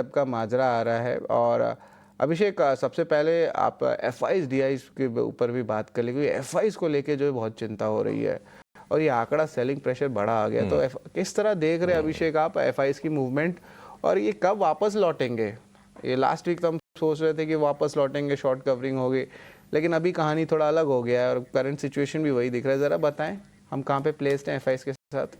सब का माजरा आ रहा है। और अभिषेक, सबसे पहले आप एफआईज डीआईज के ऊपर भी बात कर लेंगे। एफआईज को लेके जो है बहुत चिंता हो रही है और ये आंकड़ा सेलिंग प्रेशर बढ़ा आ गया। तो किस तरह देख रहे हैं अभिषेक आप एफआईज की मूवमेंट, और ये कब वापस लौटेंगे? ये लास्ट वीक तो हम सोच रहे थे कि वापस लौटेंगे, शॉर्ट कवरिंग होगी, लेकिन अभी कहानी थोड़ा अलग हो गया है और करंट सिचुएशन भी वही दिख रहा है। ज़रा बताएं हम कहाँ पे प्लेस्ड हैं एफआईज के साथ।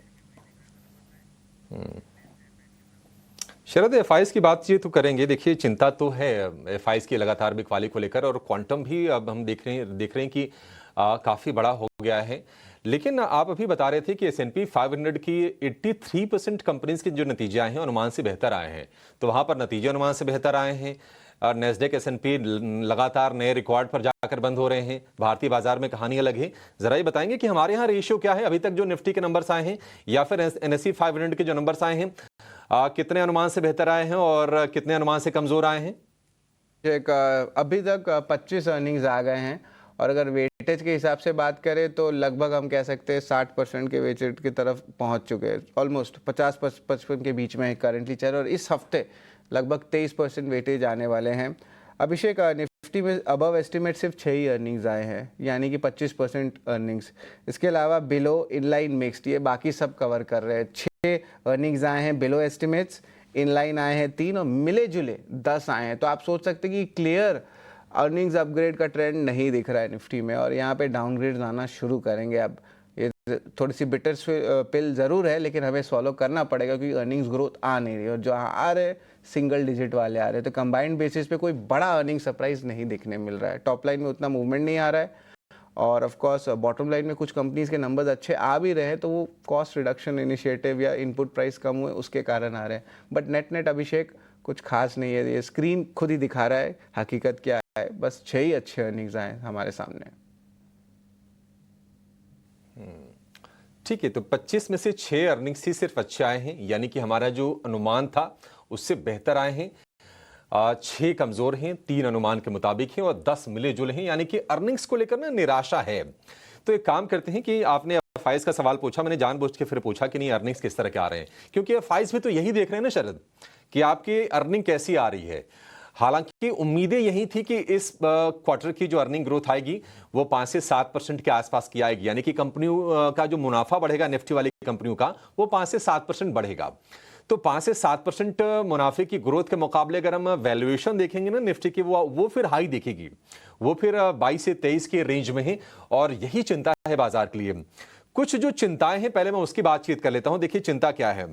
शरद, एफआईज की बात ये तो करेंगे। देखिए, चिंता तो है एफआईज की लगातार बिकवाली को लेकर, और क्वांटम भी अब हम देख रहे हैं कि काफ़ी बड़ा हो गया है। लेकिन आप अभी बता रहे थे कि S&P 500 की 83% कंपनीज के जो नतीजे आए हैं अनुमान से बेहतर आए हैं, तो वहां पर नतीजे अनुमान से बेहतर आए हैं। और नेस्डेक S&P लगातार नए रिकॉर्ड पर जाकर बंद हो रहे हैं। भारतीय बाजार में कहानी अलग है। जरा ये बताएंगे कि हमारे यहाँ रेशियो क्या है अभी तक जो निफ्टी के नंबर्स आए हैं, या फिर NSE 500 के जो नंबर्स आए हैं, कितने अनुमान से बेहतर आए हैं और कितने अनुमान से कमजोर आए हैं? अभी तक 25 अर्निंग्स आ गए हैं, और अगर वेटेज के हिसाब से बात करें तो लगभग हम कह सकते हैं 60% के वेटेज की तरफ पहुंच चुके हैं। ऑलमोस्ट 50-55 के बीच में करंटली चल रहा है, और इस हफ्ते लगभग 23% वेटेज आने वाले हैं। अभिषेक, निफ्टी में अबव एस्टिमेट सिर्फ 6 ही अर्निंग्स आए हैं, यानी कि 25% अर्निंग्स। इसके अलावा बिलो, इनलाइन, मिक्स्ड, ये बाकी सब कवर कर रहे हैं। 6 अर्निंग्स आए हैं बिलो एस्टिमेट्स, इनलाइन आए हैं 3, और मिले जुले 10 आए हैं। तो आप सोच सकते हैं कि क्लियर अर्निंग्स अपग्रेड का ट्रेंड नहीं दिख रहा है निफ्टी में, और यहाँ पे डाउनग्रेड आना शुरू करेंगे। अब ये थोड़ी सी बिटर पिल ज़रूर है, लेकिन हमें सॉल्व करना पड़ेगा क्योंकि अर्निंग्स ग्रोथ आ नहीं रही, और जो आ रहे सिंगल डिजिट वाले आ रहे। तो कंबाइंड बेसिस पे कोई बड़ा अर्निंग सरप्राइज नहीं देखने मिल रहा है। टॉप लाइन में उतना मूवमेंट नहीं आ रहा है, और ऑफ कोर्स बॉटम लाइन में कुछ कंपनीज के नंबर्स अच्छे आ भी रहे हैं, तो वो कॉस्ट रिडक्शन इनिशिएटिव या इनपुट प्राइस कम हुए उसके कारण आ रहे हैं। बट नेट अभिषेक कुछ खास नहीं है, ये स्क्रीन खुद ही दिखा रहा है हकीकत क्या है। बस 6 ही अच्छे अर्निंग्स आए हमारे सामने। ठीक है, तो 25 में से 6 अर्निंग्स ही सिर्फ अच्छे आए हैं, यानी कि हमारा जो अनुमान था उससे बेहतर आए हैं। 6 कमजोर हैं, 3 अनुमान के मुताबिक हैं, और 10 मिले जुले हैं, यानी कि अर्निंग्स को लेकर ना निराशा है। तो एक काम करते हैं कि आपने एफआईज का सवाल पूछा, मैंने जानबूझ के फिर पूछा कि नहीं अर्निंग्स किस तरह के आ रहे हैं, क्योंकि एफआईज भी तो यही देख रहे हैं ना शरद, कि आपकी अर्निंग कैसी आ रही है। हालांकि उम्मीदें यही थी कि इस क्वार्टर की जो अर्निंग ग्रोथ आएगी वो 5 से 7% के आसपास की आएगी, यानी कि कंपनियों का जो मुनाफा बढ़ेगा निफ्टी वाली कंपनियों का, वो 5 से 7% बढ़ेगा। तो 5 से 7% मुनाफे की ग्रोथ के मुकाबले अगर हम वैल्यूएशन देखेंगे ना निफ्टी की, वो फिर हाई दिखेगी, वो फिर 22 से 23 के रेंज में है, और यही चिंता है बाजार के लिए। कुछ जो चिंताएं हैं, पहले मैं उसकी बातचीत कर लेता हूं। देखिए, चिंता क्या है।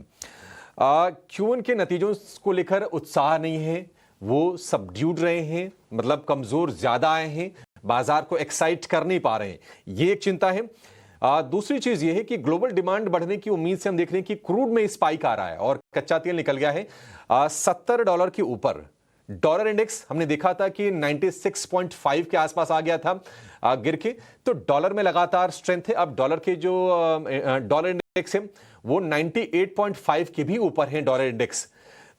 Q1 के नतीजों को लेकर उत्साह नहीं है, वो सबड्यूड रहे हैं, मतलब कमजोर ज्यादा आए हैं, बाजार को एक्साइट कर नहीं पा रहे हैं, ये एक चिंता है। दूसरी चीज ये है कि ग्लोबल डिमांड बढ़ने की उम्मीद से हम देख रहे हैं कि क्रूड में स्पाइक आ रहा है, और कच्चा तेल निकल गया है $70 के ऊपर। डॉलर इंडेक्स हमने देखा था कि 96.5 के आसपास आ गया था गिर के, तो डॉलर में लगातार स्ट्रेंथ है। अब डॉलर के जो डॉलर इंडेक्स है वो 98.5 के भी ऊपर है डॉलर इंडेक्स,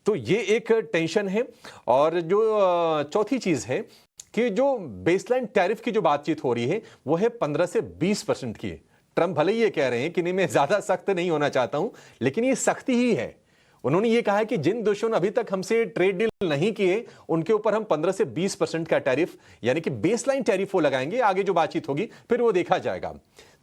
तो ये एक टेंशन है। और जो चौथी चीज है कि जो बेसलाइन टैरिफ की जो बातचीत हो रही है वो है 15 से 20% की। ट्रंप भले ही ये कह रहे हैं कि नहीं, मैं ज्यादा सख्त नहीं होना चाहता हूं, लेकिन ये सख्ती ही है। उन्होंने ये कहा है कि जिन देशों ने अभी तक हमसे ट्रेड डील नहीं किए उनके ऊपर हम 15 से 20% का टैरिफ, यानी कि बेसलाइन टैरिफ वो लगाएंगे। आगे जो बातचीत होगी फिर वो देखा जाएगा।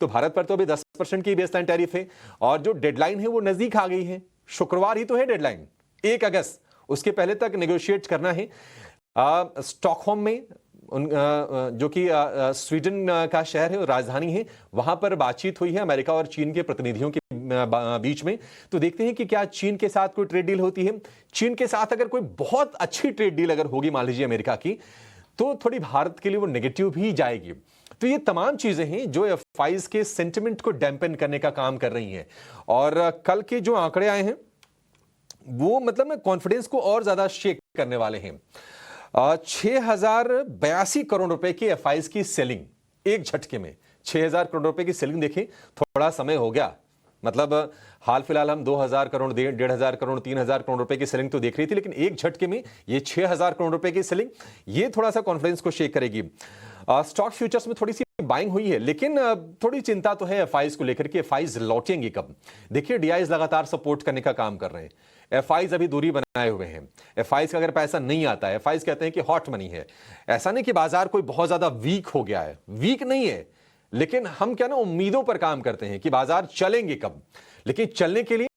तो भारत पर तो अभी 10% की बेसलाइन टैरिफ है, और जो डेडलाइन है वो नजदीक आ गई है। शुक्रवार ही तो है डेडलाइन, 1 अगस्त, उसके पहले तक नेगोशिएट करना है। स्टॉकहोम में जो कि स्वीडन का शहर है और राजधानी है, वहां पर बातचीत हुई है अमेरिका और चीन के प्रतिनिधियों के बीच में। तो देखते हैं कि क्या चीन के साथ कोई ट्रेड डील होती है। चीन के साथ अगर कोई बहुत अच्छी ट्रेड डील अगर होगी मान लीजिए अमेरिका की, तो थोड़ी भारत के लिए वो नेगेटिव भी जाएगी। तो ये तमाम चीजें हैं जो एफआईज के सेंटिमेंट को डैम्पन करने का काम कर रही हैं। और कल के जो आंकड़े आए हैं वो मतलब कॉन्फिडेंस को और ज्यादा शेक करने वाले हैं। 6082 करोड़ रुपए की एफआईज की सेलिंग एक झटके में। 6000 करोड़ रुपए की सेलिंग देखें, थोड़ा समय हो गया, मतलब हाल फिलहाल हम 2000 करोड़ 1500 करोड़ 3000 करोड़ रुपए की सेलिंग तो देख रही थी, लेकिन एक झटके में ये 6000 करोड़ रुपए की सेलिंग, ये थोड़ा सा कॉन्फिडेंस को शेक करेगी। स्टॉक फ्यूचर्स में थोड़ी सी बाइंग हुई है, लेकिन थोड़ी चिंता तो है एफआईज को लेकर के, एफआईज लौटेंगे कब। देखिए, डीआईज लगातार सपोर्ट करने का काम कर रहे हैं। एफआईज अभी दूरी बनाए हुए हैं। एफआईज का अगर पैसा नहीं आता है, एफआईज कहते हैं कि हॉट मनी है। ऐसा नहीं कि बाजार कोई बहुत ज्यादा वीक हो गया है, वीक नहीं है, लेकिन हम क्या ना उम्मीदों पर काम करते हैं कि बाजार चलेंगे कब। लेकिन चलने के लिए